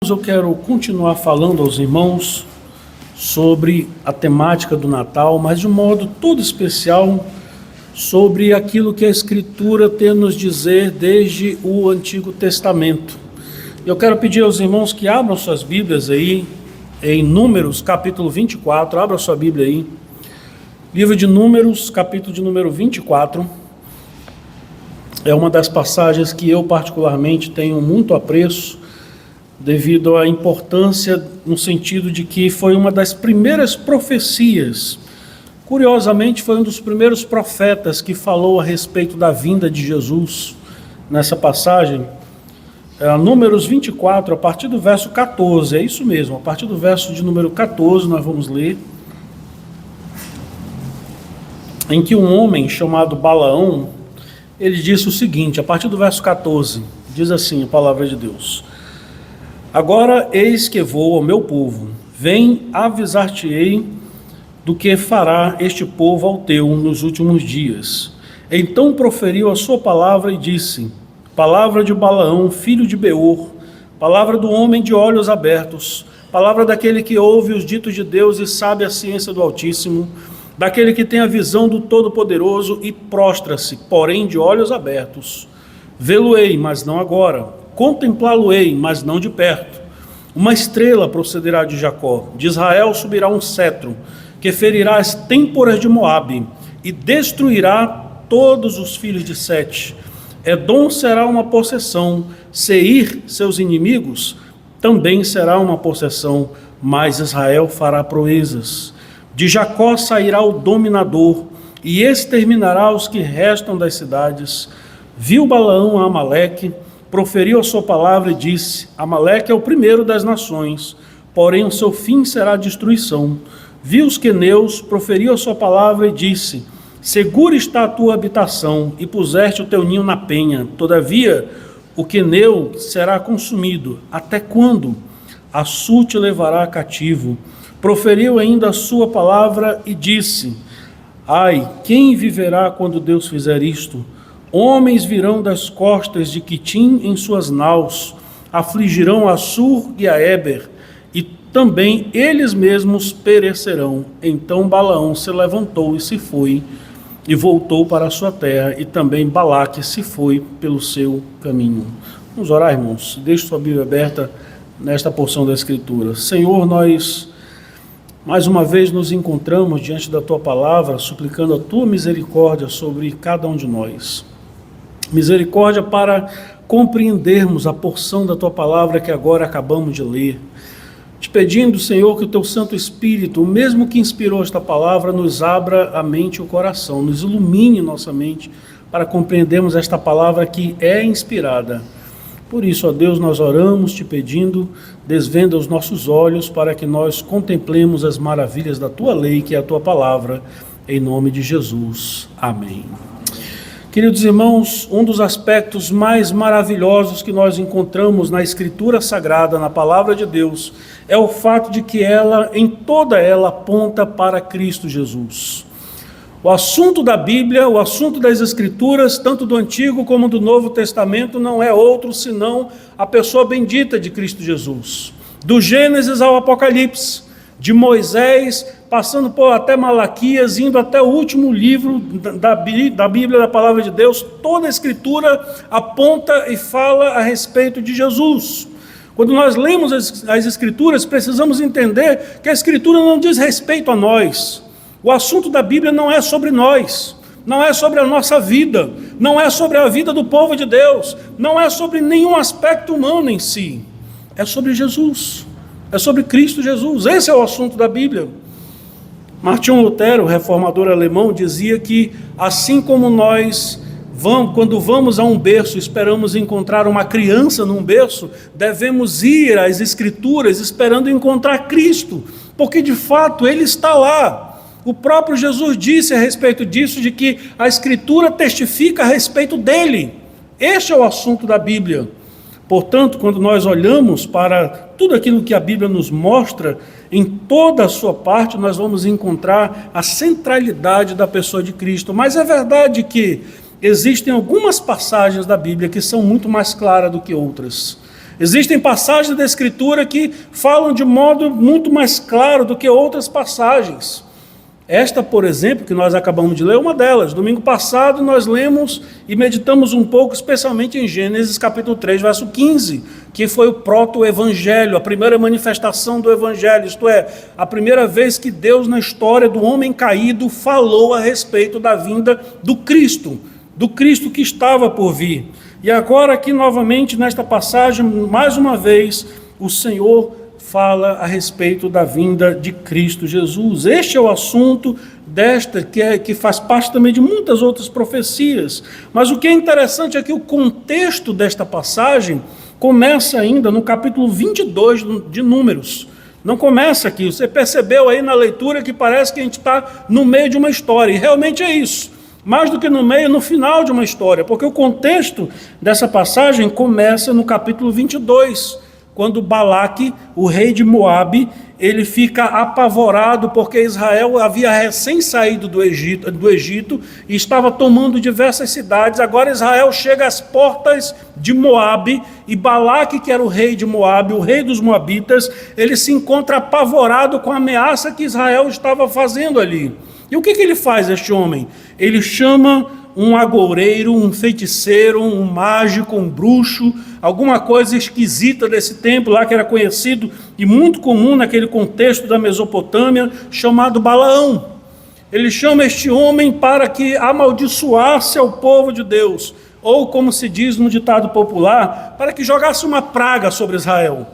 Eu quero continuar falando aos irmãos sobre a temática do Natal, mas de um modo todo especial sobre aquilo que a Escritura tem a nos dizer desde o Antigo Testamento. Eu quero pedir aos irmãos que abram suas Bíblias aí, em Números, capítulo 24, abra sua Bíblia aí, livro de Números, capítulo de número 24, é uma das passagens que eu particularmente tenho muito apreço, devido à importância no sentido de que foi uma das primeiras profecias. Curiosamente, foi um dos primeiros profetas que falou a respeito da vinda de Jesus nessa passagem. Números 24, a partir do verso 14, é isso mesmo, a partir do verso de número 14 nós vamos ler, em que um homem chamado Balaão, ele disse o seguinte, a partir do verso 14, diz assim a palavra de Deus: Agora eis que vou ao meu povo, vem avisar-te-ei do que fará este povo ao teu nos últimos dias. Então proferiu a sua palavra e disse, palavra de Balaão, filho de Beor, palavra do homem de olhos abertos, palavra daquele que ouve os ditos de Deus e sabe a ciência do Altíssimo, daquele que tem a visão do Todo-Poderoso e prostra-se, porém de olhos abertos. Vê-lo-ei, mas não agora. Contemplá-lo-ei, mas não de perto. Uma estrela procederá de Jacó, de Israel subirá um cetro, que ferirá as têmporas de Moabe, e destruirá todos os filhos de Sete. Edom será uma possessão, Seir, seus inimigos, também será uma possessão, mas Israel fará proezas. De Jacó sairá o dominador, e exterminará os que restam das cidades. Viu Balaão a Amaleque, proferiu a sua palavra e disse, Amaleque é o primeiro das nações, porém o seu fim será a destruição. Viu os queneus, proferiu a sua palavra e disse, segura está a tua habitação, e puseste o teu ninho na penha, todavia o queneu será consumido. Até quando? Assur te levará cativo. Proferiu ainda a sua palavra e disse, ai, quem viverá quando Deus fizer isto? Homens virão das costas de Quitim em suas naus, afligirão Assur e a Éber, e também eles mesmos perecerão. Então Balaão se levantou e se foi, e voltou para a sua terra, e também Balaque se foi pelo seu caminho. Vamos orar, irmãos. Deixe sua Bíblia aberta nesta porção da Escritura. Senhor, nós mais uma vez nos encontramos diante da Tua palavra, suplicando a Tua misericórdia sobre cada um de nós. Misericórdia para compreendermos a porção da Tua palavra que agora acabamos de ler. Te pedindo, Senhor, que o Teu Santo Espírito, o mesmo que inspirou esta palavra, nos abra a mente e o coração, nos ilumine nossa mente para compreendermos esta palavra que é inspirada. Por isso, ó Deus, nós oramos te pedindo, desvenda os nossos olhos para que nós contemplemos as maravilhas da Tua lei, que é a Tua palavra, em nome de Jesus. Amém. Queridos irmãos, um dos aspectos mais maravilhosos que nós encontramos na Escritura Sagrada, na Palavra de Deus, é o fato de que ela, em toda ela, aponta para Cristo Jesus. O assunto da Bíblia, o assunto das Escrituras, tanto do Antigo como do Novo Testamento, não é outro senão a pessoa bendita de Cristo Jesus. Do Gênesis ao Apocalipse, de Moisés, passando por até Malaquias, indo até o último livro da Bíblia, da Palavra de Deus, toda a Escritura aponta e fala a respeito de Jesus. Quando nós lemos as Escrituras, precisamos entender que a Escritura não diz respeito a nós. O assunto da Bíblia não é sobre nós, não é sobre a nossa vida, não é sobre a vida do povo de Deus, não é sobre nenhum aspecto humano em si, é sobre Jesus, é sobre Cristo Jesus. Esse é o assunto da Bíblia. Martinho Lutero, reformador alemão, dizia que assim como nós quando vamos a um berço, esperamos encontrar uma criança num berço, devemos ir às Escrituras esperando encontrar Cristo, porque de fato Ele está lá. O próprio Jesus disse a respeito disso, de que a Escritura testifica a respeito dele. Este é o assunto da Bíblia. Portanto, quando nós olhamos para tudo aquilo que a Bíblia nos mostra, em toda a sua parte, nós vamos encontrar a centralidade da pessoa de Cristo. Mas é verdade que existem algumas passagens da Bíblia que são muito mais claras do que outras. Existem passagens da Escritura que falam de modo muito mais claro do que outras passagens. Esta, por exemplo, que nós acabamos de ler, é uma delas. Domingo passado nós lemos e meditamos um pouco, especialmente em Gênesis capítulo 3, verso 15, que foi o proto-evangelho, a primeira manifestação do evangelho, isto é, a primeira vez que Deus na história do homem caído falou a respeito da vinda do Cristo que estava por vir. E agora aqui novamente nesta passagem, mais uma vez, o Senhor fala a respeito da vinda de Cristo Jesus. Este é o assunto desta, que faz parte também de muitas outras profecias. Mas o que é interessante é que o contexto desta passagem começa ainda no capítulo 22 de Números. Não começa aqui. Você percebeu aí na leitura que parece que a gente está no meio de uma história. E realmente é isso. Mais do que no meio, no final de uma história. Porque o contexto dessa passagem começa no capítulo 22, quando Balaque, o rei de Moabe, ele fica apavorado porque Israel havia recém saído do Egito e estava tomando diversas cidades. Agora Israel chega às portas de Moabe e Balaque, que era o rei de Moabe, o rei dos Moabitas, ele se encontra apavorado com a ameaça que Israel estava fazendo ali. E o que ele faz, este homem? Ele chama um agoureiro, um feiticeiro, um mágico, um bruxo, alguma coisa esquisita desse tempo lá que era conhecido e muito comum naquele contexto da Mesopotâmia, chamado Balaão. Ele chama este homem para que amaldiçoasse ao povo de Deus, ou como se diz no ditado popular, para que jogasse uma praga sobre Israel,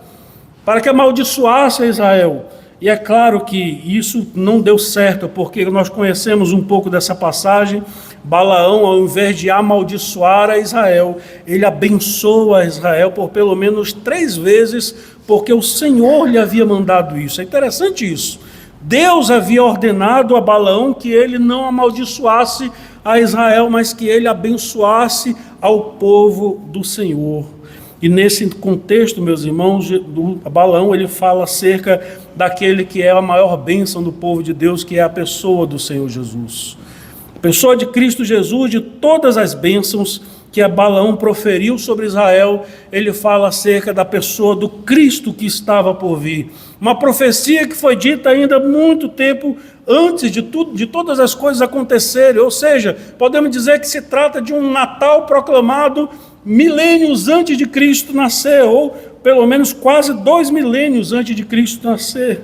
para que amaldiçoasse a Israel. E é claro que isso não deu certo, porque nós conhecemos um pouco dessa passagem. Balaão, ao invés de amaldiçoar a Israel, ele abençoa a Israel por pelo menos 3 vezes, porque o Senhor lhe havia mandado isso. É interessante isso. Deus havia ordenado a Balaão que ele não amaldiçoasse a Israel, mas que ele abençoasse ao povo do Senhor. E nesse contexto, meus irmãos, Balaão ele fala acerca daquele que é a maior bênção do povo de Deus, que é a pessoa do Senhor Jesus. A pessoa de Cristo Jesus, de todas as bênçãos que Balaão proferiu sobre Israel, ele fala acerca da pessoa do Cristo que estava por vir. Uma profecia que foi dita ainda muito tempo antes de todas as coisas acontecerem, ou seja, podemos dizer que se trata de um Natal proclamado milênios antes de Cristo nascer, ou pelo menos quase 2 milênios antes de Cristo nascer.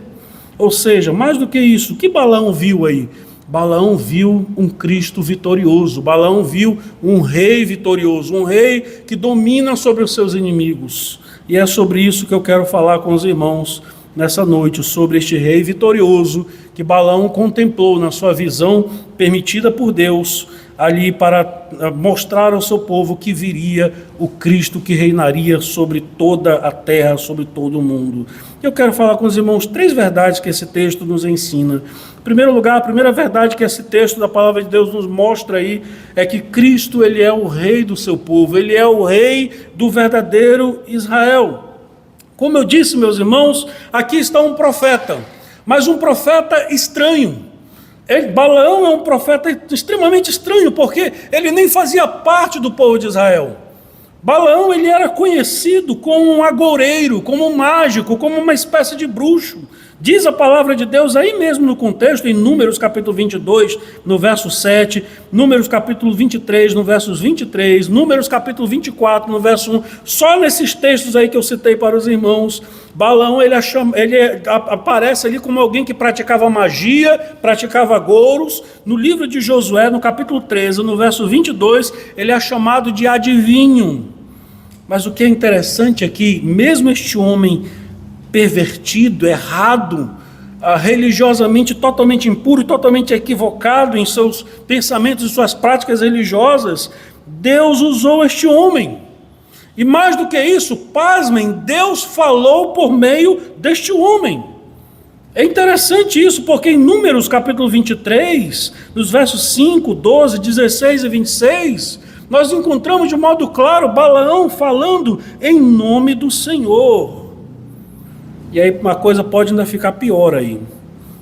Ou seja, mais do que isso, o que Balaão viu aí? Balaão viu um Cristo vitorioso, Balaão viu um rei vitorioso, um rei que domina sobre os seus inimigos. E é sobre isso que eu quero falar com os irmãos nessa noite, sobre este rei vitorioso que Balaão contemplou na sua visão permitida por Deus, ali para mostrar ao seu povo que viria o Cristo que reinaria sobre toda a terra, sobre todo o mundo. Eu quero falar com os irmãos 3 verdades que esse texto nos ensina. Em primeiro lugar, a primeira verdade que esse texto da palavra de Deus nos mostra aí é que Cristo ele é o rei do seu povo, ele é o rei do verdadeiro Israel. Como eu disse, meus irmãos, aqui está um profeta, mas um profeta estranho. Balaão é um profeta extremamente estranho, porque ele nem fazia parte do povo de Israel. Balaão ele era conhecido como um agoureiro, como um mágico, como uma espécie de bruxo. Diz a palavra de Deus aí mesmo no contexto, em Números capítulo 22, no verso 7, Números capítulo 23, no verso 23, Números capítulo 24, no verso 1, só nesses textos aí que eu citei para os irmãos, Balaão ele aparece ali como alguém que praticava magia, praticava agouros. No livro de Josué, no capítulo 13, no verso 22, ele é chamado de adivinho. Mas o que é interessante é que mesmo este homem pervertido, errado, religiosamente totalmente impuro, totalmente equivocado em seus pensamentos e suas práticas religiosas, Deus usou este homem. E mais do que isso, pasmem, Deus falou por meio deste homem. É interessante isso, porque em Números capítulo 23, nos versos 5, 12, 16 e 26, nós encontramos de modo claro Balaão falando em nome do Senhor. E aí uma coisa pode ainda ficar pior aí,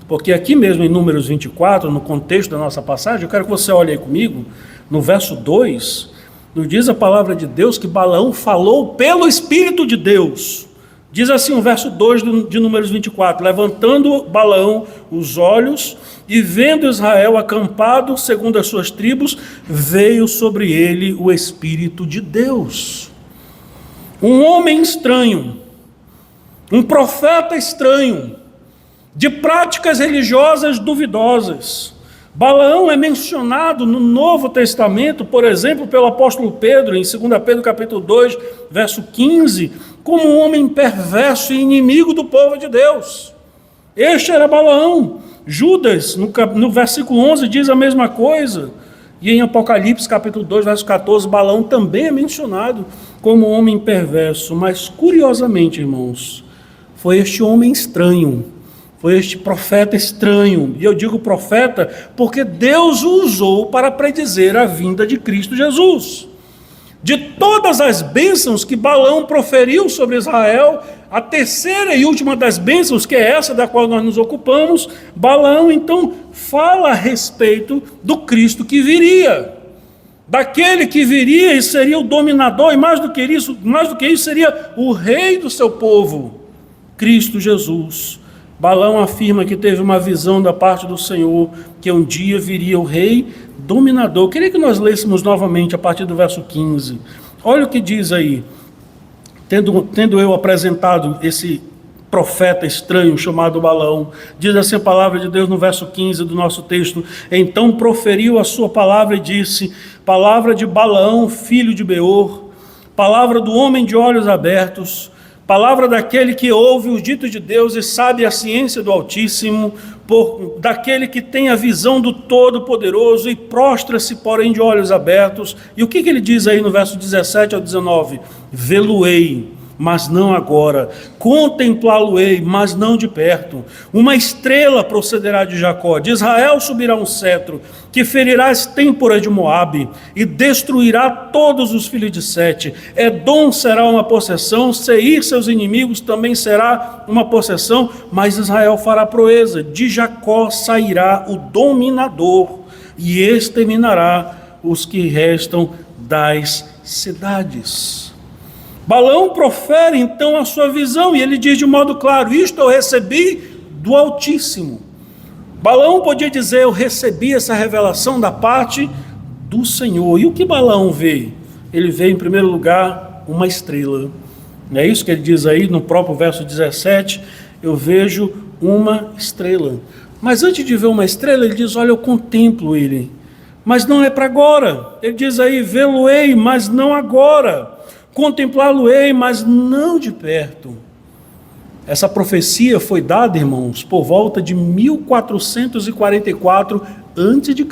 porque aqui mesmo em Números 24, no contexto da nossa passagem, eu quero que você olhe aí comigo, no verso 2, Nos diz a palavra de Deus que Balaão falou pelo Espírito de Deus. Diz assim o verso 2 de Números 24: levantando Balaão os olhos e vendo Israel acampado segundo as suas tribos, veio sobre ele o Espírito de Deus. Um homem estranho, um profeta estranho, de práticas religiosas duvidosas. Balaão é mencionado no Novo Testamento, por exemplo, pelo apóstolo Pedro, em 2 Pedro capítulo 2, verso 15, como um homem perverso e inimigo do povo de Deus. Este era Balaão. Judas, no versículo 11, diz a mesma coisa. E em Apocalipse capítulo 2, verso 14, Balaão também é mencionado como um homem perverso. Mas, curiosamente, irmãos, foi este homem estranho, foi este profeta estranho, e eu digo profeta porque Deus o usou para predizer a vinda de Cristo Jesus. De todas as bênçãos que Balaão proferiu sobre Israel, a terceira e última das bênçãos, que é essa da qual nós nos ocupamos, Balaão então fala a respeito do Cristo que viria, daquele que viria e seria o dominador, e mais do que isso seria o rei do seu povo, Cristo Jesus. Balaão afirma que teve uma visão da parte do Senhor, que um dia viria o rei dominador. Eu queria que nós lêssemos novamente a partir do verso 15. Olha o que diz aí. Tendo eu apresentado esse profeta estranho chamado Balaão, diz assim a palavra de Deus no verso 15 do nosso texto: então proferiu a sua palavra e disse, palavra de Balaão, filho de Beor, palavra do homem de olhos abertos, palavra daquele que ouve os ditos de Deus e sabe a ciência do Altíssimo, daquele que tem a visão do Todo-Poderoso e prostra-se, porém, de olhos abertos. E o que ele diz aí no verso 17 ao 19? Vê-lo-ei, mas não agora, contemplá-lo-ei, mas não de perto. Uma estrela procederá de Jacó, de Israel subirá um cetro, que ferirá as têmporas de Moabe, e destruirá todos os filhos de Sete. Edom será uma possessão, Seir, seus inimigos, também será uma possessão, mas Israel fará proeza. De Jacó sairá o dominador, e exterminará os que restam das cidades. Balaão profere então a sua visão, e ele diz de modo claro: isto eu recebi do Altíssimo. Balaão podia dizer: eu recebi essa revelação da parte do Senhor. E o que Balaão vê? Ele vê, em primeiro lugar, uma estrela. Não é isso que ele diz aí no próprio verso 17? Eu vejo uma estrela. Mas antes de ver uma estrela, ele diz: olha, eu contemplo ele, mas não é para agora. Ele diz aí: vê-lo-ei, mas não agora. Contemplá-lo-ei, mas não de perto. Essa profecia foi dada, irmãos, por volta de 1444 a.C.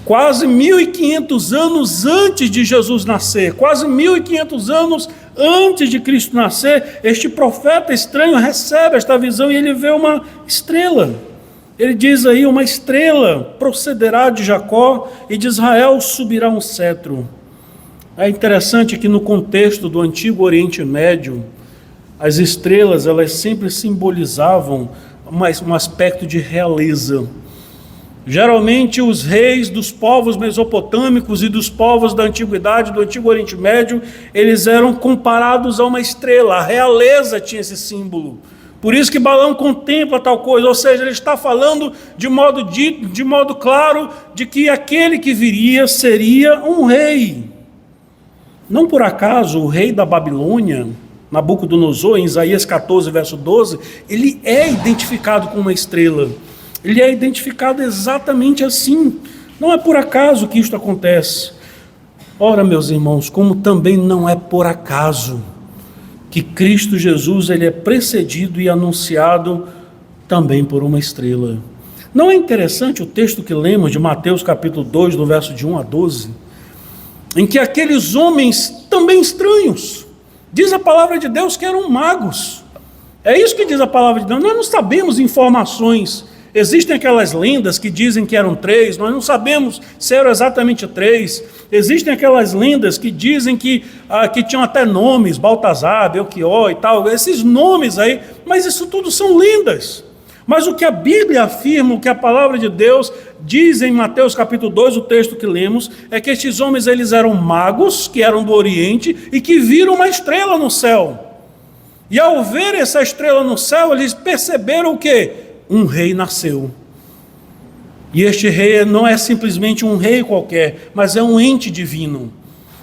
Quase 1.500 anos antes de Jesus nascer, quase 1.500 anos antes de Cristo nascer, este profeta estranho recebe esta visão e ele vê uma estrela. Ele diz aí: uma estrela procederá de Jacó e de Israel subirá um cetro. É interessante que no contexto do Antigo Oriente Médio, as estrelas elas sempre simbolizavam um aspecto de realeza. Geralmente os reis dos povos mesopotâmicos e dos povos da antiguidade, do Antigo Oriente Médio, eles eram comparados a uma estrela. A realeza tinha esse símbolo. Por isso que Balaão contempla tal coisa, ou seja, ele está falando de modo claro de que aquele que viria seria um rei. Não por acaso o rei da Babilônia, Nabucodonosor, em Isaías 14, verso 12, ele é identificado com uma estrela. Ele é identificado exatamente assim. Não é por acaso que isto acontece. Ora, meus irmãos, como também não é por acaso que Cristo Jesus ele é precedido e anunciado também por uma estrela. Não é interessante o texto que lemos de Mateus capítulo 2, do verso de 1 a 12? Em que aqueles homens também estranhos, diz a palavra de Deus que eram magos. É isso que diz a palavra de Deus. Nós não sabemos informações. Existem aquelas lendas que dizem que eram 3, nós não sabemos se eram exatamente 3. Existem aquelas lendas que dizem que tinham até nomes, Baltazar, Belchior e tal, esses nomes aí, mas isso tudo são lendas. Mas o que a Bíblia afirma, o que a palavra de Deus diz em Mateus capítulo 2, o texto que lemos, é que estes homens eles eram magos, que eram do Oriente, e que viram uma estrela no céu. E ao ver essa estrela no céu, eles perceberam o quê? Um rei nasceu. E este rei não é simplesmente um rei qualquer, mas é um ente divino.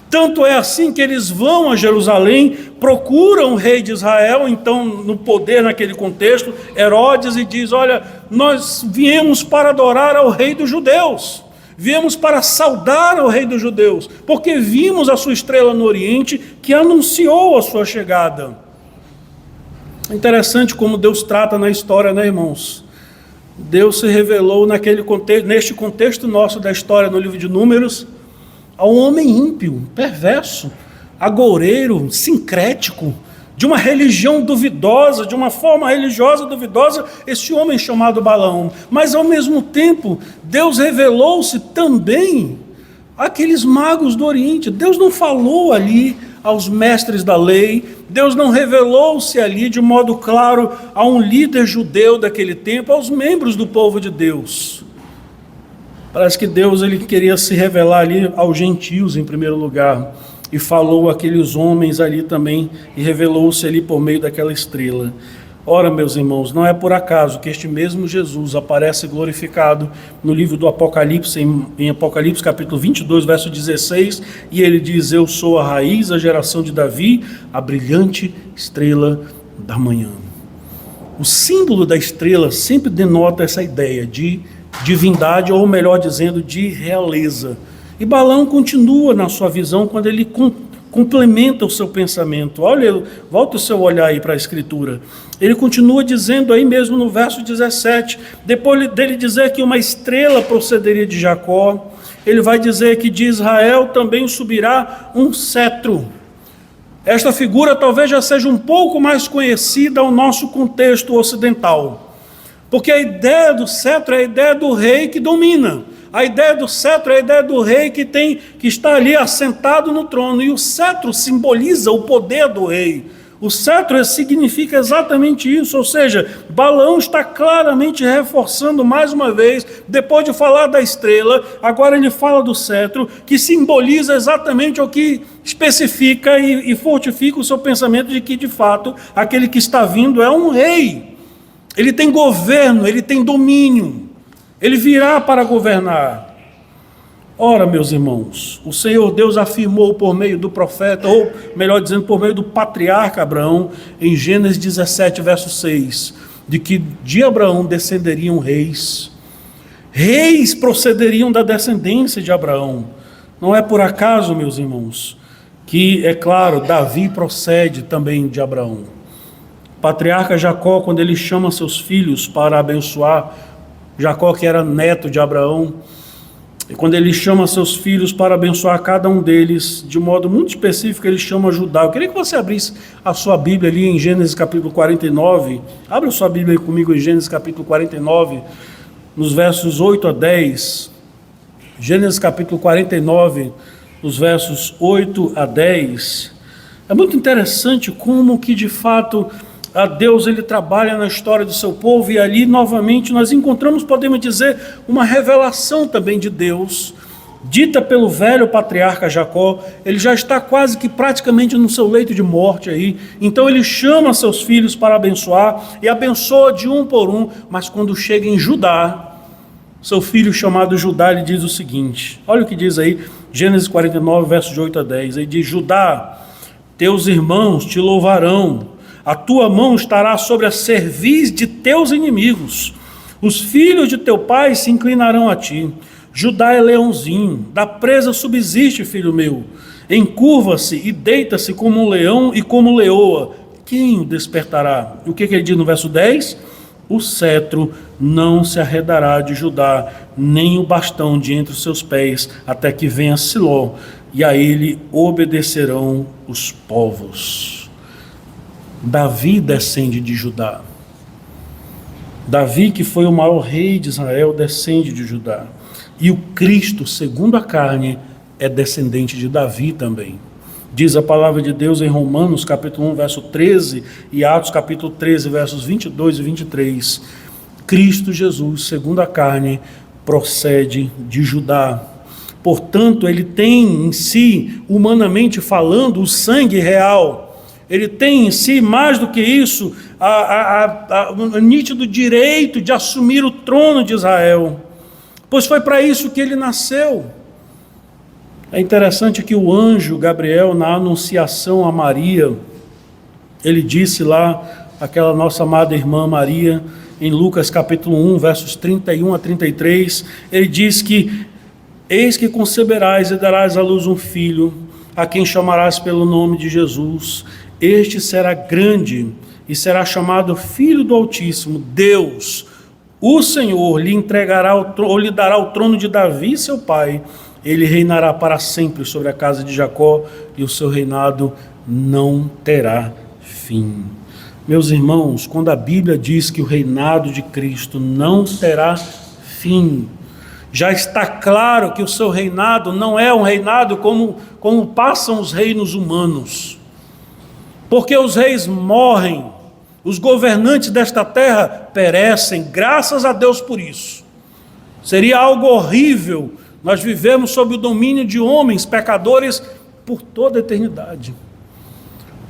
Tanto é assim que eles vão a Jerusalém, procuram o rei de Israel, então no poder naquele contexto, Herodes, e diz: olha, nós viemos para adorar ao rei dos judeus, viemos para saudar ao rei dos judeus, porque vimos a sua estrela no Oriente que anunciou a sua chegada. Interessante como Deus trata na história, né, irmãos? Deus se revelou naquele contexto, neste contexto nosso da história no livro de Números, a um homem ímpio, perverso, agoureiro, sincrético, de uma religião duvidosa, de uma forma religiosa duvidosa, esse homem chamado Balaão. Mas ao mesmo tempo, Deus revelou-se também àqueles magos do Oriente. Deus não falou ali aos mestres da lei, Deus não revelou-se ali de modo claro a um líder judeu daquele tempo, aos membros do povo de Deus. Parece que Deus ele queria se revelar ali aos gentios em primeiro lugar, e falou àqueles homens ali também, e revelou-se ali por meio daquela estrela. Ora, meus irmãos, não é por acaso que este mesmo Jesus aparece glorificado no livro do Apocalipse, em Apocalipse capítulo 22, verso 16, e ele diz: eu sou a raiz, a geração de Davi, a brilhante estrela da manhã. O símbolo da estrela sempre denota essa ideia de divindade, ou melhor dizendo, de realeza. E Balaão continua na sua visão quando ele complementa o seu pensamento. Olha, volta o seu olhar aí para a escritura. Ele continua dizendo aí mesmo no verso 17, depois dele dizer que uma estrela procederia de Jacó, ele vai dizer que de Israel também subirá um cetro. Esta figura talvez já seja um pouco mais conhecida ao nosso contexto ocidental, porque a ideia do cetro é a ideia do rei que domina. A ideia do cetro é a ideia do rei que está ali assentado no trono, e o cetro simboliza o poder do rei. O cetro significa exatamente isso, ou seja, Balaão está claramente reforçando mais uma vez, depois de falar da estrela, agora ele fala do cetro, que simboliza exatamente o que especifica e fortifica o seu pensamento de que, de fato, aquele que está vindo é um rei. Ele tem governo, ele tem domínio, ele virá para governar. Ora, meus irmãos, o Senhor Deus afirmou por meio do profeta, ou melhor dizendo, por meio do patriarca Abraão, em Gênesis 17, verso 6, de que de Abraão descenderiam reis. Reis procederiam da descendência de Abraão. Não é por acaso, meus irmãos, que, é claro, Davi procede também de Abraão. O patriarca Jacó, quando ele chama seus filhos para abençoar, Jacó, que era neto de Abraão, e quando ele chama seus filhos para abençoar cada um deles, de modo muito específico, ele chama Judá. Eu queria que você abrisse a sua Bíblia ali em Gênesis capítulo 49. Abra a sua Bíblia aí comigo em Gênesis capítulo 49, nos versos 8 a 10. Gênesis capítulo 49, nos versos 8 a 10. É muito interessante como que, de fato, a Deus ele trabalha na história do seu povo, e ali novamente nós encontramos, podemos dizer, uma revelação também de Deus, dita pelo velho patriarca Jacó. Ele já está quase que praticamente no seu leito de morte aí, então ele chama seus filhos para abençoar, e abençoa de um por um, mas quando chega em Judá, seu filho chamado Judá, ele diz o seguinte, olha o que diz aí, Gênesis 49, versos de 8 a 10, ele diz: Judá, teus irmãos te louvarão, a tua mão estará sobre a cerviz de teus inimigos. Os filhos de teu pai se inclinarão a ti. Judá é leãozinho, da presa subsiste, filho meu. Encurva-se e deita-se como um leão e como leoa. Quem o despertará? O que ele diz no verso 10? O cetro não se arredará de Judá, nem o bastão de entre os seus pés, até que venha Siló, e a ele obedecerão os povos. Davi descende de Judá. Davi, que foi o maior rei de Israel, descende de Judá. E o Cristo, segundo a carne, é descendente de Davi também. Diz a palavra de Deus em Romanos capítulo 1, verso 13, e Atos capítulo 13, versos 22 e 23. Cristo Jesus, segundo a carne, procede de Judá. Portanto, ele tem em si, humanamente falando, o sangue real. Ele tem em si, mais do que isso, o nítido direito de assumir o trono de Israel, pois foi para isso que ele nasceu. É interessante que o anjo Gabriel, na anunciação a Maria, ele disse lá, aquela nossa amada irmã Maria, em Lucas capítulo 1, versos 31 a 33, ele diz que: eis que conceberás e darás à luz um filho, a quem chamarás pelo nome de Jesus. Este será grande e será chamado Filho do Altíssimo. Deus, o Senhor, lhe entregará ou lhe dará o trono de Davi, seu pai. Ele reinará para sempre sobre a casa de Jacó, e o seu reinado não terá fim. Meus irmãos, quando a Bíblia diz que o reinado de Cristo não terá fim, já está claro que o seu reinado não é um reinado como passam os reinos humanos. Porque os reis morrem, os governantes desta terra perecem, graças a Deus por isso. Seria algo horrível nós vivemos sob o domínio de homens pecadores por toda a eternidade.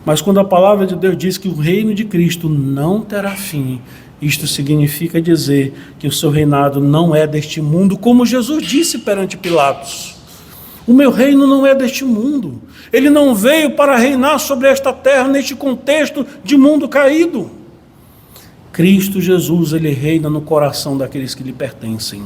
Mas quando a palavra de Deus diz que o reino de Cristo não terá fim, isto significa dizer que o seu reinado não é deste mundo, como Jesus disse perante Pilatos. O meu reino não é deste mundo. Ele não veio para reinar sobre esta terra neste contexto de mundo caído. Cristo Jesus, ele reina no coração daqueles que lhe pertencem.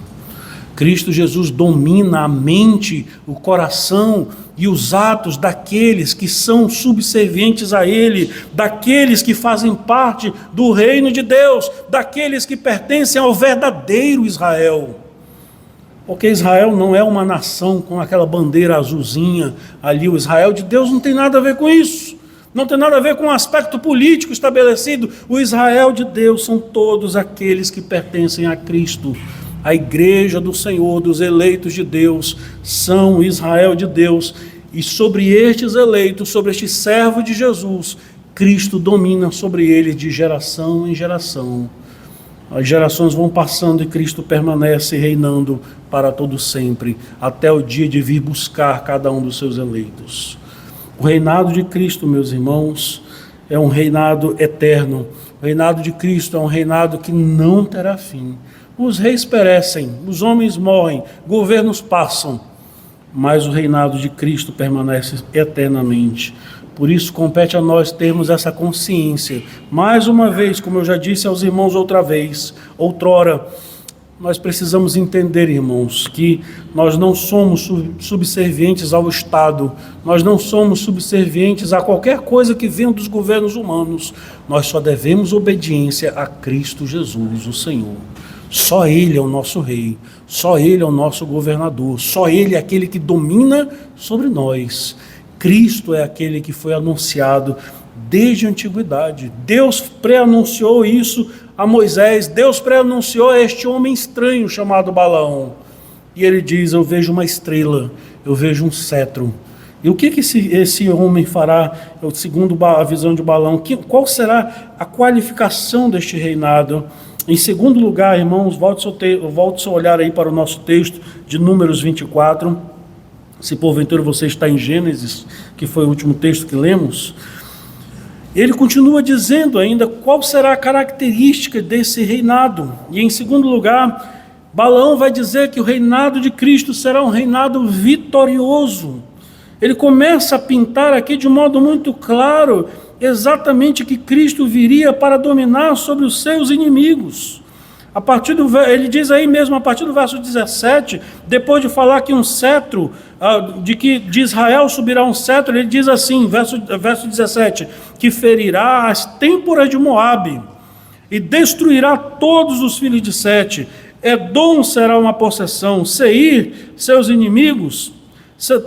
Cristo Jesus domina a mente, o coração e os atos daqueles que são subservientes a Ele, daqueles que fazem parte do reino de Deus, daqueles que pertencem ao verdadeiro Israel. Porque Israel não é uma nação com aquela bandeira azulzinha ali. O Israel de Deus não tem nada a ver com isso. Não tem nada a ver com o aspecto político estabelecido. O Israel de Deus são todos aqueles que pertencem a Cristo. A igreja do Senhor, dos eleitos de Deus, são Israel de Deus. E sobre estes eleitos, sobre este servo de Jesus, Cristo domina sobre eles de geração em geração. As gerações vão passando e Cristo permanece reinando para todo sempre, até o dia de vir buscar cada um dos seus eleitos. O reinado de Cristo, meus irmãos, é um reinado eterno. O reinado de Cristo é um reinado que não terá fim. Os reis perecem, os homens morrem, governos passam, mas o reinado de Cristo permanece eternamente. Por isso compete a nós termos essa consciência. Mais uma vez, como eu já disse aos irmãos outrora, nós precisamos entender, irmãos, que nós não somos subservientes ao Estado, nós não somos subservientes a qualquer coisa que venha dos governos humanos, nós só devemos obediência a Cristo Jesus, o Senhor. Só Ele é o nosso rei, só Ele é o nosso governador, só Ele é aquele que domina sobre nós. Cristo é aquele que foi anunciado desde a antiguidade. Deus pré-anunciou isso a Moisés, Deus pré-anunciou a este homem estranho chamado Balaão. E ele diz: eu vejo uma estrela, eu vejo um cetro. E o que esse homem fará, segundo a visão de Balaão? Qual será a qualificação deste reinado? Em segundo lugar, irmãos, volte seu olhar aí para o nosso texto de Números 24. Se porventura você está em Gênesis, que foi o último texto que lemos, ele continua dizendo ainda qual será a característica desse reinado. E em segundo lugar, Balaão vai dizer que o reinado de Cristo será um reinado vitorioso. Ele começa a pintar aqui de modo muito claro exatamente que Cristo viria para dominar sobre os seus inimigos. Ele diz aí mesmo, a partir do verso 17, depois de falar que um cetro, de Israel subirá um cetro, ele diz assim, verso 17, que ferirá as têmporas de Moabe e destruirá todos os filhos de Sete. Edom será uma possessão, Seir, seus inimigos,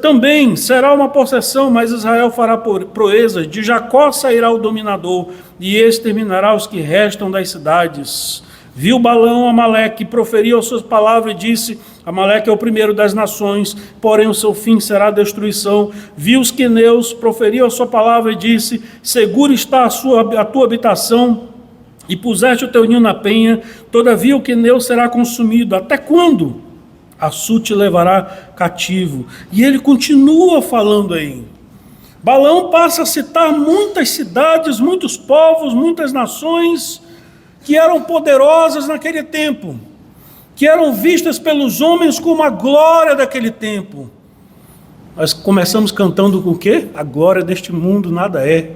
também será uma possessão, mas Israel fará proezas. De Jacó sairá o dominador e exterminará os que restam das cidades. Viu Balaão Amaleque, proferiu as suas palavras e disse: Amaleque é o primeiro das nações, porém o seu fim será a destruição. Viu os queneus, proferiu a sua palavra e disse: segura está a tua habitação, e puseste o teu ninho na penha, todavia o queneu será consumido. Até quando? Açu te levará cativo. E ele continua falando aí. Balaão passa a citar muitas cidades, muitos povos, muitas nações que eram poderosas naquele tempo, que eram vistas pelos homens como a glória daquele tempo. Nós começamos cantando com o quê? A glória deste mundo nada é.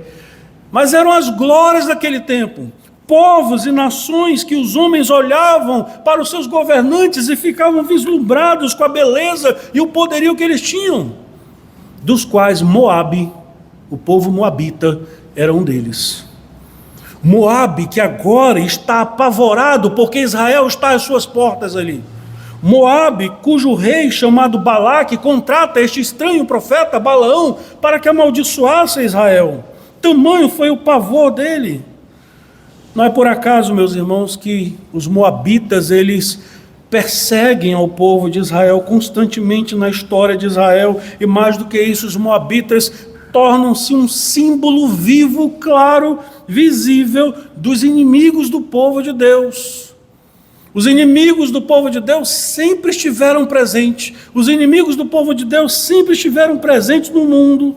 Mas eram as glórias daquele tempo. Povos e nações que os homens olhavam para os seus governantes e ficavam vislumbrados com a beleza e o poderio que eles tinham, dos quais Moabe, o povo moabita, era um deles. Moabe, que agora está apavorado porque Israel está às suas portas ali. Moabe, cujo rei chamado Balaque contrata este estranho profeta Balaão para que amaldiçoasse Israel. Tamanho foi o pavor dele. Não é por acaso, meus irmãos, que os moabitas, eles perseguem ao povo de Israel constantemente na história de Israel, e mais do que isso, os moabitas tornam-se um símbolo vivo, claro, visível dos inimigos do povo de Deus. Os inimigos do povo de Deus sempre estiveram presentes, os inimigos do povo de Deus sempre estiveram presentes no mundo.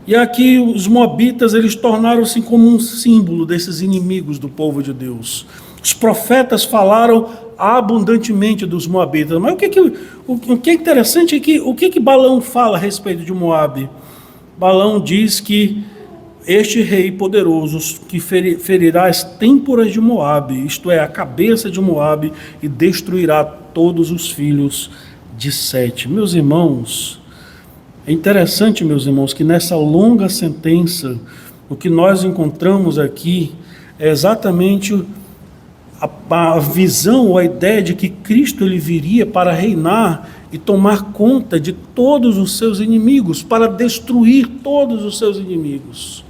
E aqui os moabitas, eles tornaram-se como um símbolo desses inimigos do povo de Deus. Os profetas falaram abundantemente dos moabitas, mas o que é interessante é que o que Balaão fala a respeito de Moabe? Balaão diz que este rei poderoso que ferirá as têmporas de Moabe, isto é, a cabeça de Moabe, e destruirá todos os filhos de Sete. Meus irmãos, é interessante, meus irmãos, que nessa longa sentença, o que nós encontramos aqui é exatamente a visão ou a ideia de que Cristo ele viria para reinar e tomar conta de todos os seus inimigos, para destruir todos os seus inimigos.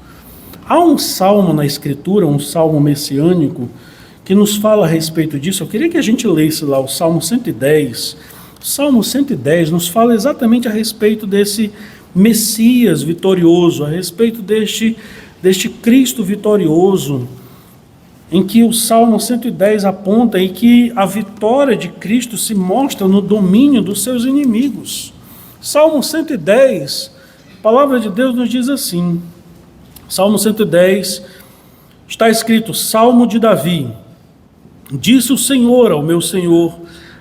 Há um salmo na Escritura, um salmo messiânico, que nos fala a respeito disso. Eu queria que a gente lesse lá o Salmo 110. O Salmo 110 nos fala exatamente a respeito desse Messias vitorioso, a respeito deste Cristo vitorioso, em que o Salmo 110 aponta em que a vitória de Cristo se mostra no domínio dos seus inimigos. Salmo 110, a palavra de Deus nos diz assim, Salmo 110, está escrito, Salmo de Davi, disse o Senhor ao meu Senhor,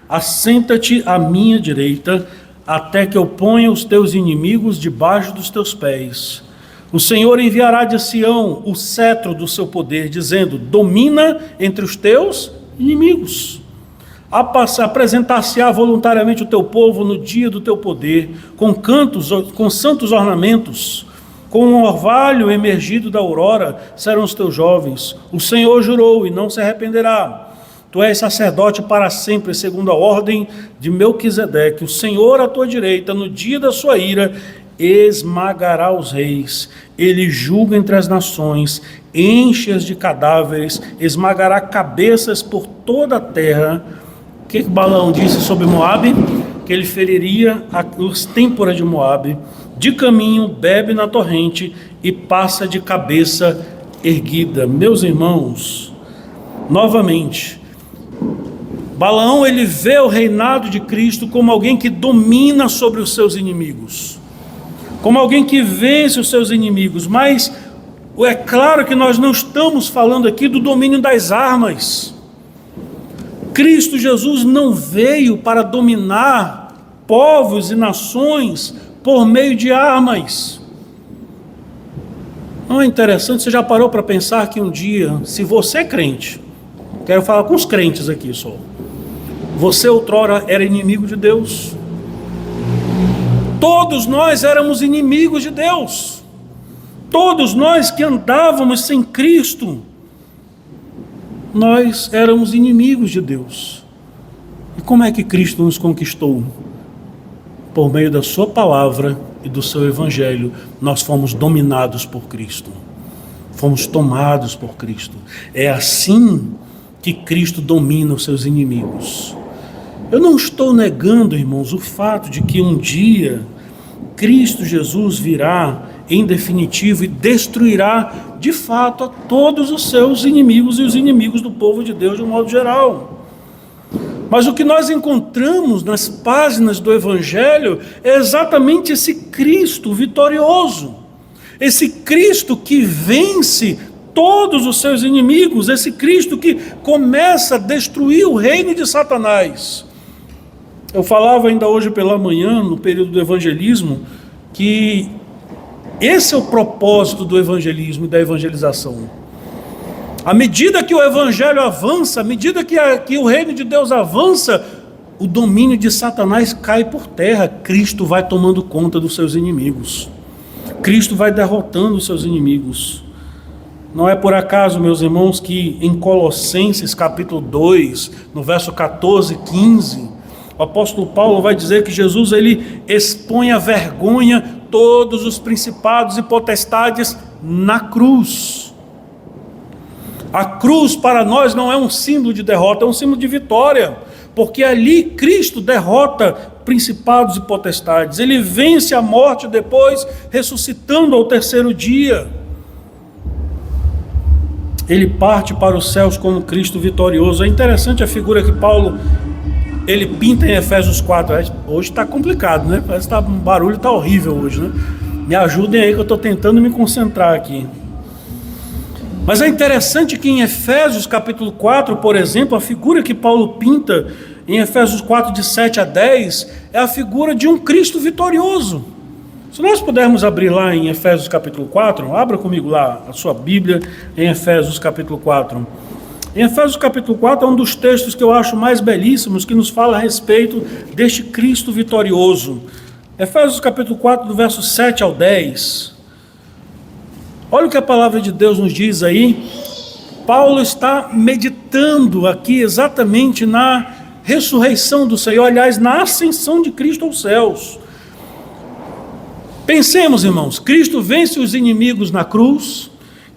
assenta-te à minha direita, até que eu ponha os teus inimigos debaixo dos teus pés. O Senhor enviará de Sião o cetro do seu poder, dizendo, domina entre os teus inimigos. Apresentar-se-á voluntariamente o teu povo no dia do teu poder, com cantos, com santos ornamentos, com um orvalho emergido da aurora serão os teus jovens. O Senhor jurou e não se arrependerá. Tu és sacerdote para sempre, segundo a ordem de Melquisedeque. O Senhor à tua direita, no dia da sua ira, esmagará os reis. Ele julga entre as nações, enche-as de cadáveres, esmagará cabeças por toda a terra. O que Balaão disse sobre Moabe? Que ele feriria as têmporas de Moabe. De caminho, bebe na torrente e passa de cabeça erguida. Meus irmãos, novamente, Balaão ele vê o reinado de Cristo como alguém que domina sobre os seus inimigos, como alguém que vence os seus inimigos, mas é claro que nós não estamos falando aqui do domínio das armas. Cristo Jesus não veio para dominar povos e nações por meio de armas. Não é interessante? Você já parou para pensar que um dia, se você é crente, quero falar com os crentes aqui só, você outrora era inimigo de Deus. Todos nós éramos inimigos de Deus. Todos nós que andávamos sem Cristo, nós éramos inimigos de Deus. E como é que Cristo nos conquistou? Por meio da sua palavra e do seu evangelho, nós fomos dominados por Cristo. Fomos tomados por Cristo. É assim que Cristo domina os seus inimigos. Eu não estou negando, irmãos, o fato de que um dia Cristo Jesus virá em definitivo e destruirá de fato a todos os seus inimigos e os inimigos do povo de Deus de um modo geral. Mas o que nós encontramos nas páginas do Evangelho é exatamente esse Cristo vitorioso, esse Cristo que vence todos os seus inimigos, esse Cristo que começa a destruir o reino de Satanás. Eu falava ainda hoje pela manhã, no período do evangelismo, que esse é o propósito do evangelismo e da evangelização. À medida que o evangelho avança, à medida que o reino de Deus avança, o domínio de Satanás cai por terra. Cristo vai tomando conta dos seus inimigos. Cristo vai derrotando os seus inimigos. Não é por acaso, meus irmãos, que em Colossenses capítulo 2, no verso 14 e 15, o apóstolo Paulo vai dizer que Jesus ele expõe à vergonha todos os principados e potestades na cruz. A cruz para nós não é um símbolo de derrota, é um símbolo de vitória, porque ali Cristo derrota principados e potestades, ele vence a morte depois, ressuscitando ao terceiro dia. Ele parte para os céus como Cristo vitorioso. É interessante a figura que Paulo ele pinta em Efésios 4. Hoje está complicado, né? Parece que um barulho está horrível hoje, né? Me ajudem aí que eu estou tentando me concentrar aqui. Mas é interessante que em Efésios capítulo 4, por exemplo, a figura que Paulo pinta em Efésios 4, de 7 a 10, é a figura de um Cristo vitorioso. Se nós pudermos abrir lá em Efésios capítulo 4, abra comigo lá a sua Bíblia em Efésios capítulo 4. Em Efésios capítulo 4 é um dos textos que eu acho mais belíssimos, que nos fala a respeito deste Cristo vitorioso. Efésios capítulo 4, do verso 7 ao 10. Olha o que a palavra de Deus nos diz aí. Paulo está meditando aqui exatamente na ressurreição do Senhor, aliás, na ascensão de Cristo aos céus. Pensemos, irmãos, Cristo vence os inimigos na cruz,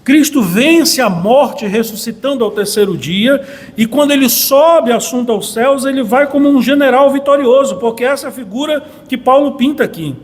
Cristo vence a morte ressuscitando ao terceiro dia, e quando ele sobe assunto aos céus, ele vai como um general vitorioso, porque essa é a figura que Paulo pinta aqui.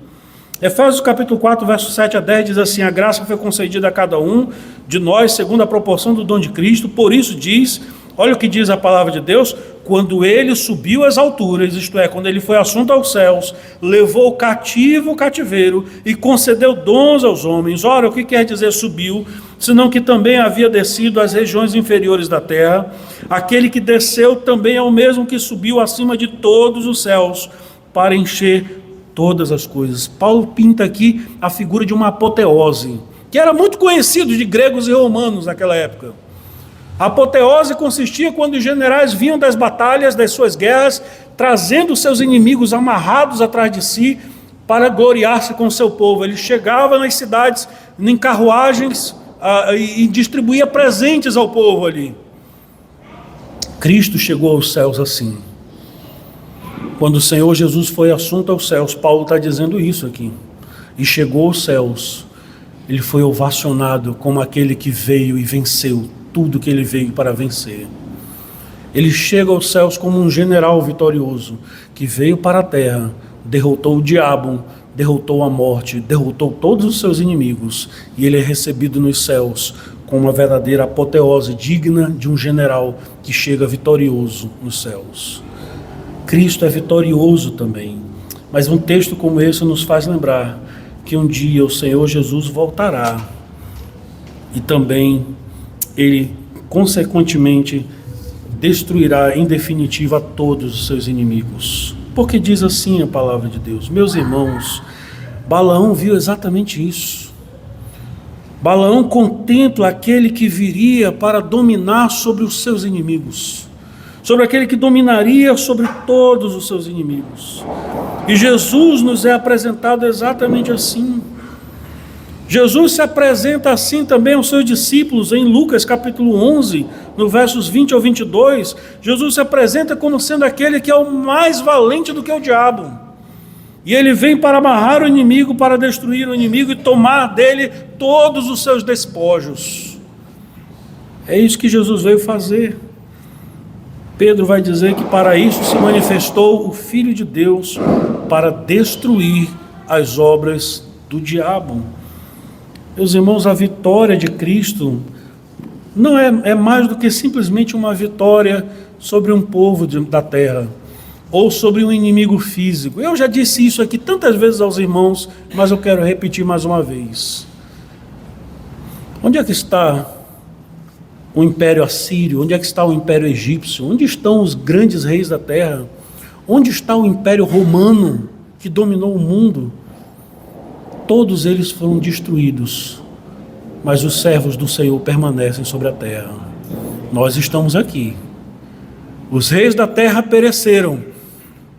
Efésios capítulo 4, verso 7 a 10 diz assim: a graça foi concedida a cada um de nós, segundo a proporção do dom de Cristo, por isso diz, olha o que diz a palavra de Deus, quando ele subiu às alturas, isto é, quando ele foi assunto aos céus, levou cativo o cativeiro e concedeu dons aos homens. Ora, o que quer dizer subiu? Senão que também havia descido às regiões inferiores da terra. Aquele que desceu também é o mesmo que subiu acima de todos os céus para encher todas as coisas. Paulo pinta aqui a figura de uma apoteose, que era muito conhecido de gregos e romanos naquela época. A apoteose consistia quando os generais vinham das batalhas, das suas guerras, trazendo seus inimigos amarrados atrás de si para gloriar-se com o seu povo. Ele chegava nas cidades, em carruagens, e distribuía presentes ao povo ali. Cristo chegou aos céus assim. Quando o Senhor Jesus foi assunto aos céus, Paulo está dizendo isso aqui. E chegou aos céus, ele foi ovacionado como aquele que veio e venceu tudo que ele veio para vencer. Ele chega aos céus como um general vitorioso, que veio para a terra, derrotou o diabo, derrotou a morte, derrotou todos os seus inimigos, e ele é recebido nos céus com uma verdadeira apoteose digna de um general que chega vitorioso nos céus. Cristo é vitorioso também, mas um texto como esse nos faz lembrar que um dia o Senhor Jesus voltará e também ele, consequentemente, destruirá em definitiva todos os seus inimigos. Porque diz assim a palavra de Deus. Meus irmãos, Balaão viu exatamente isso. Balaão contempla aquele que viria para dominar sobre os seus inimigos, sobre aquele que dominaria sobre todos os seus inimigos. E Jesus nos é apresentado exatamente assim. Jesus se apresenta assim também aos seus discípulos em Lucas capítulo 11, no versos 20 ao 22, Jesus se apresenta como sendo aquele que é o mais valente do que o diabo. E ele vem para amarrar o inimigo, para destruir o inimigo e tomar dele todos os seus despojos. É isso que Jesus veio fazer. Pedro vai dizer que para isso se manifestou o Filho de Deus, para destruir as obras do diabo. Meus irmãos, a vitória de Cristo não é mais do que simplesmente uma vitória sobre um povo da terra, ou sobre um inimigo físico. Eu já disse isso aqui tantas vezes aos irmãos, mas eu quero repetir mais uma vez. Onde é que está o Império Assírio? Onde é que está o Império Egípcio? Onde estão os grandes reis da terra? Onde está o Império Romano que dominou o mundo? Todos eles foram destruídos, mas os servos do Senhor permanecem sobre a terra. Nós estamos aqui. Os reis da terra pereceram,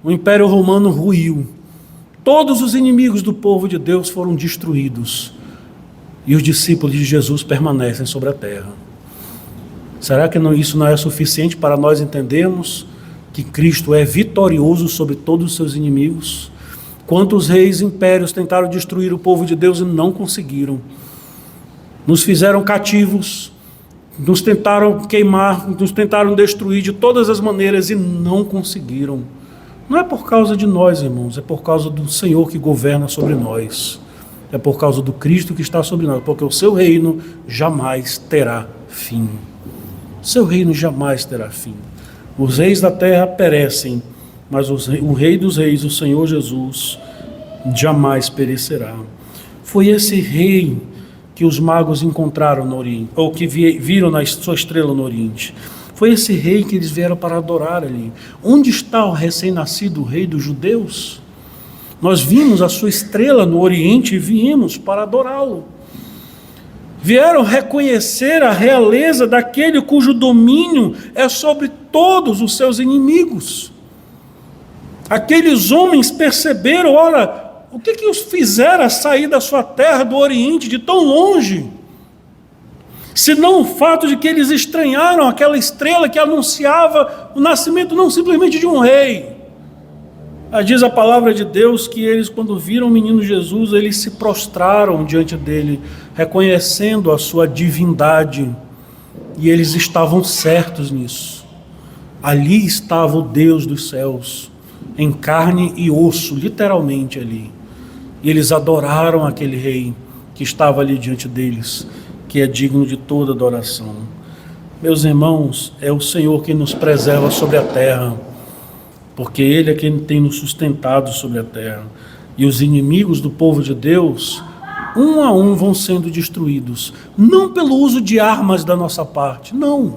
o Império Romano ruiu, todos os inimigos do povo de Deus foram destruídos, e os discípulos de Jesus permanecem sobre a terra. Será que isso não é suficiente para nós entendermos que Cristo é vitorioso sobre todos os seus inimigos? Quantos reis e impérios tentaram destruir o povo de Deus e não conseguiram? Nos fizeram cativos, nos tentaram queimar, nos tentaram destruir de todas as maneiras e não conseguiram. Não é por causa de nós, irmãos, é por causa do Senhor que governa sobre nós. É por causa do Cristo que está sobre nós, porque o seu reino jamais terá fim. O seu reino jamais terá fim. Os reis da terra perecem, mas o Rei dos Reis, o Senhor Jesus, jamais perecerá. Foi esse rei que os magos encontraram no Oriente, ou que viram na sua estrela no Oriente. Foi esse rei que eles vieram para adorar ali. Onde está o recém-nascido rei dos judeus? Nós vimos a sua estrela no Oriente e viemos para adorá-lo. Vieram reconhecer a realeza daquele cujo domínio é sobre todos os seus inimigos. Aqueles homens perceberam, ora, o que os fizera sair da sua terra, do Oriente, de tão longe? Senão o fato de que eles estranharam aquela estrela que anunciava o nascimento não simplesmente de um rei. Diz a palavra de Deus que eles, quando viram o menino Jesus, eles se prostraram diante dele, reconhecendo a sua divindade, e eles estavam certos nisso. Ali estava o Deus dos céus, em carne e osso, literalmente ali. E eles adoraram aquele rei que estava ali diante deles, que é digno de toda adoração. Meus irmãos, é o Senhor que nos preserva sobre a terra, porque Ele é quem tem nos sustentado sobre a terra. E os inimigos do povo de Deus, um a um, vão sendo destruídos, não pelo uso de armas da nossa parte, não,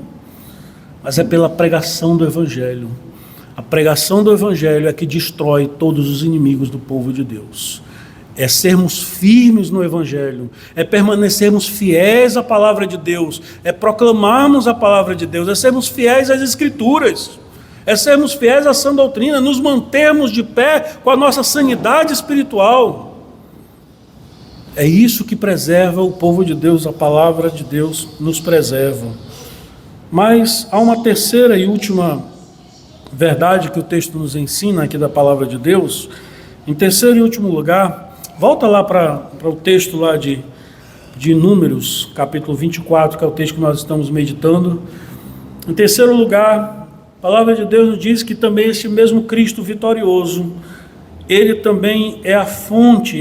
mas é pela pregação do Evangelho. A pregação do Evangelho é que destrói todos os inimigos do povo de Deus. É sermos firmes no Evangelho, é permanecermos fiéis à palavra de Deus, é proclamarmos a palavra de Deus, é sermos fiéis às Escrituras, é sermos fiéis à sã doutrina, nos mantermos de pé com a nossa sanidade espiritual. É isso que preserva o povo de Deus, a palavra de Deus nos preserva. Mas há uma terceira e última verdade que o texto nos ensina aqui da palavra de Deus. Em terceiro e último lugar, volta lá para o texto lá de Números, capítulo 24, que é o texto que nós estamos meditando. Em terceiro lugar, a palavra de Deus nos diz que também este mesmo Cristo vitorioso, Ele também é a fonte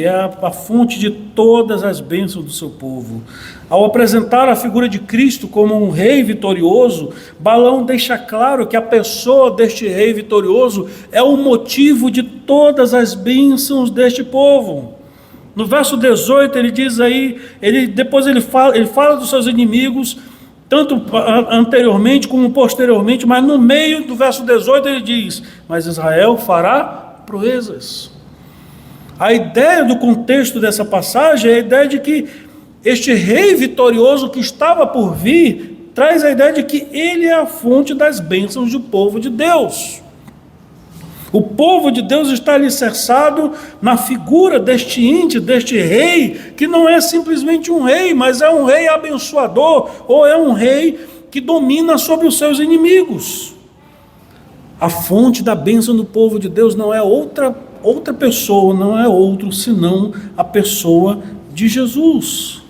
de todas as bênçãos do seu povo. Ao apresentar a figura de Cristo como um rei vitorioso, Balaão deixa claro que a pessoa deste rei vitorioso é o motivo de todas as bênçãos deste povo. No verso 18 ele diz aí, depois ele fala dos seus inimigos, tanto anteriormente como posteriormente, mas no meio do verso 18 ele diz: mas Israel fará proezas. A ideia do contexto dessa passagem é a ideia de que este rei vitorioso que estava por vir traz a ideia de que ele é a fonte das bênçãos do povo de Deus. O povo de Deus está alicerçado na figura deste ente, deste rei, que não é simplesmente um rei, mas é um rei abençoador, ou é um rei que domina sobre os seus inimigos. A fonte da bênção do povo de Deus não é outra pessoa, não é outro, senão a pessoa de Jesus.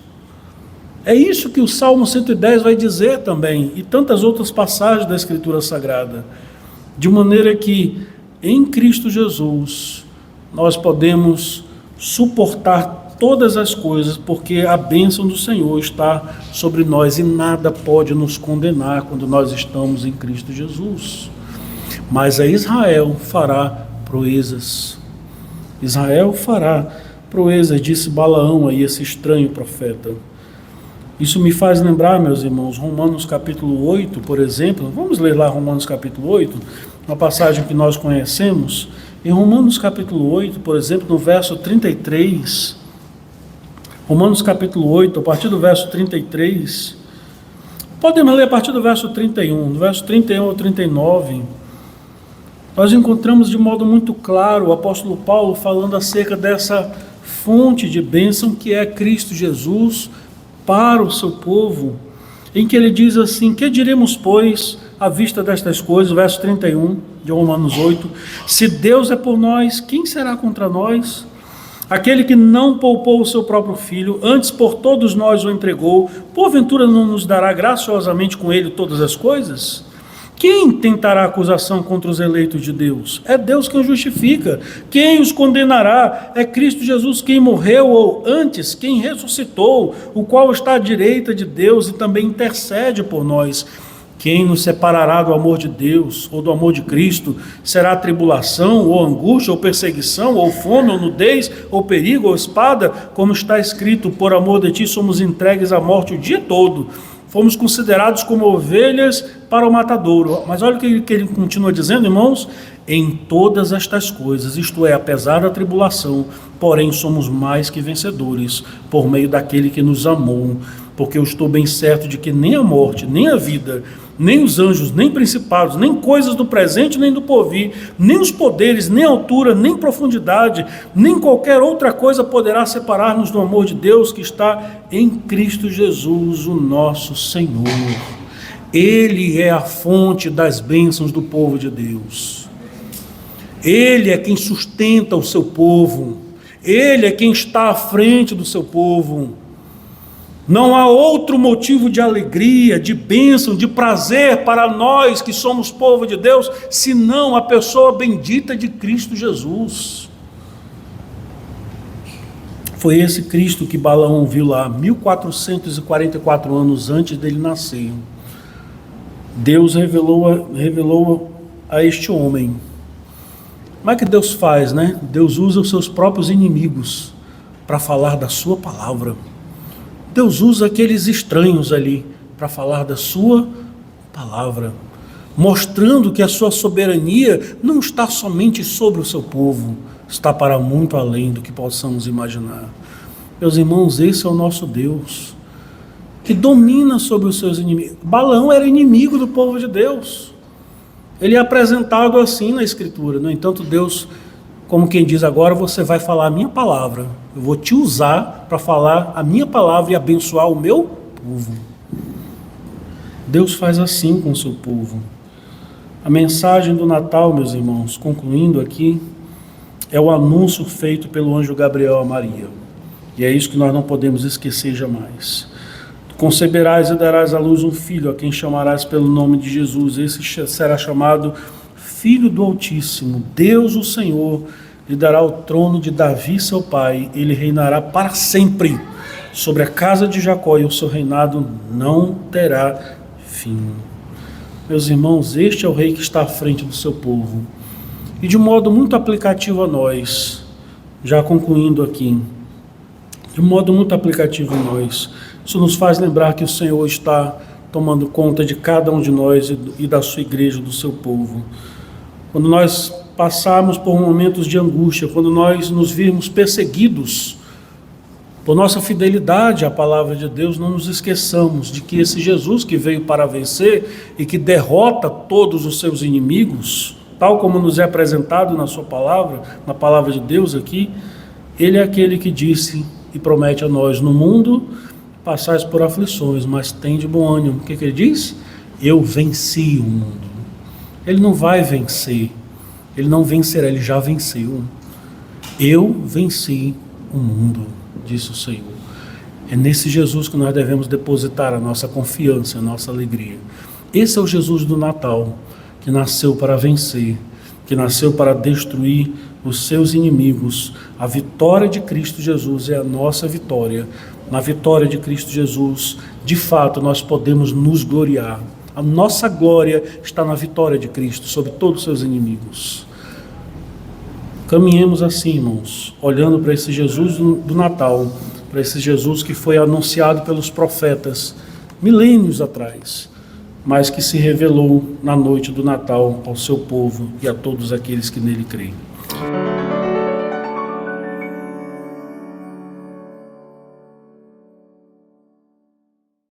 É isso que o Salmo 110 vai dizer também, e tantas outras passagens da Escritura Sagrada, de maneira que em Cristo Jesus nós podemos suportar todas as coisas, porque a bênção do Senhor está sobre nós e nada pode nos condenar quando nós estamos em Cristo Jesus. Mas a Israel fará proezas. Israel fará proezas, disse Balaão aí, esse estranho profeta. Isso me faz lembrar, meus irmãos, Romanos capítulo 8, por exemplo. Vamos ler lá Romanos capítulo 8, uma passagem que nós conhecemos. Em Romanos capítulo 8, por exemplo, no verso 33, Romanos capítulo 8, a partir do verso 33, podemos ler a partir do verso 31, do verso 31 ao 39, nós encontramos de modo muito claro o apóstolo Paulo falando acerca dessa fonte de bênção que é Cristo Jesus para o seu povo, em que ele diz assim: que diremos, pois, à vista destas coisas, verso 31 de Romanos 8, se Deus é por nós, quem será contra nós? Aquele que não poupou o seu próprio filho, antes por todos nós o entregou, porventura não nos dará graciosamente com ele todas as coisas? Quem tentará acusação contra os eleitos de Deus? É Deus quem os justifica. Quem os condenará? É Cristo Jesus quem morreu, ou antes, quem ressuscitou, o qual está à direita de Deus e também intercede por nós. Quem nos separará do amor de Deus, ou do amor de Cristo? Será tribulação, ou angústia, ou perseguição, ou fome, ou nudez, ou perigo, ou espada? Como está escrito, por amor de ti somos entregues à morte o dia todo. Fomos considerados como ovelhas para o matadouro. Mas olha o que ele continua dizendo, irmãos. Em todas estas coisas, isto é, apesar da tribulação, porém somos mais que vencedores, por meio daquele que nos amou. Porque eu estou bem certo de que nem a morte, nem a vida, nem os anjos, nem principados, nem coisas do presente, nem do porvir, nem os poderes, nem altura, nem profundidade, nem qualquer outra coisa poderá separar-nos do amor de Deus que está em Cristo Jesus, o nosso Senhor. Ele é a fonte das bênçãos do povo de Deus. Ele é quem sustenta o seu povo. Ele é quem está à frente do seu povo. Não há outro motivo de alegria, de bênção, de prazer para nós que somos povo de Deus, senão a pessoa bendita de Cristo Jesus. Foi esse Cristo que Balaão viu lá, 1444 anos antes dele nascer. Deus revelou a este homem. Como é que Deus faz, né? Deus usa os seus próprios inimigos para falar da sua palavra. Deus usa aqueles estranhos ali para falar da sua palavra, mostrando que a sua soberania não está somente sobre o seu povo, está para muito além do que possamos imaginar. Meus irmãos, esse é o nosso Deus, que domina sobre os seus inimigos. Balaão era inimigo do povo de Deus. Ele é apresentado assim na Escritura. No entanto, Deus, como quem diz, agora você vai falar a minha palavra. Eu vou te usar para falar a minha palavra e abençoar o meu povo. Deus faz assim com o seu povo. A mensagem do Natal, meus irmãos, concluindo aqui, é o anúncio feito pelo anjo Gabriel a Maria. E é isso que nós não podemos esquecer jamais. Conceberás e darás à luz um filho, a quem chamarás pelo nome de Jesus. Esse será chamado Filho do Altíssimo. Deus, o Senhor, lhe dará o trono de Davi, seu pai. Ele reinará para sempre sobre a casa de Jacó, e o seu reinado não terá fim. Meus irmãos, este é o rei que está à frente do seu povo. E de modo muito aplicativo a nós, já concluindo aqui, de modo muito aplicativo a nós, isso nos faz lembrar que o Senhor está tomando conta de cada um de nós e da sua igreja, do seu povo. Quando nós passarmos por momentos de angústia, quando nós nos virmos perseguidos por nossa fidelidade à palavra de Deus, não nos esqueçamos de que esse Jesus que veio para vencer e que derrota todos os seus inimigos, tal como nos é apresentado na sua palavra, na palavra de Deus aqui, ele é aquele que disse e promete a nós: no mundo passais por aflições, mas tende bom ânimo. O que ele diz? Eu venci o mundo. Ele não vai vencer, ele não vencerá, ele já venceu. Eu venci o mundo, disse o Senhor. É nesse Jesus que nós devemos depositar a nossa confiança, a nossa alegria. Esse é o Jesus do Natal, que nasceu para vencer, que nasceu para destruir os seus inimigos. A vitória de Cristo Jesus é a nossa vitória. Na vitória de Cristo Jesus, de fato, nós podemos nos gloriar. A nossa glória está na vitória de Cristo sobre todos os seus inimigos. Caminhemos assim, irmãos, olhando para esse Jesus do Natal, para esse Jesus que foi anunciado pelos profetas milênios atrás, mas que se revelou na noite do Natal ao seu povo e a todos aqueles que nele creem.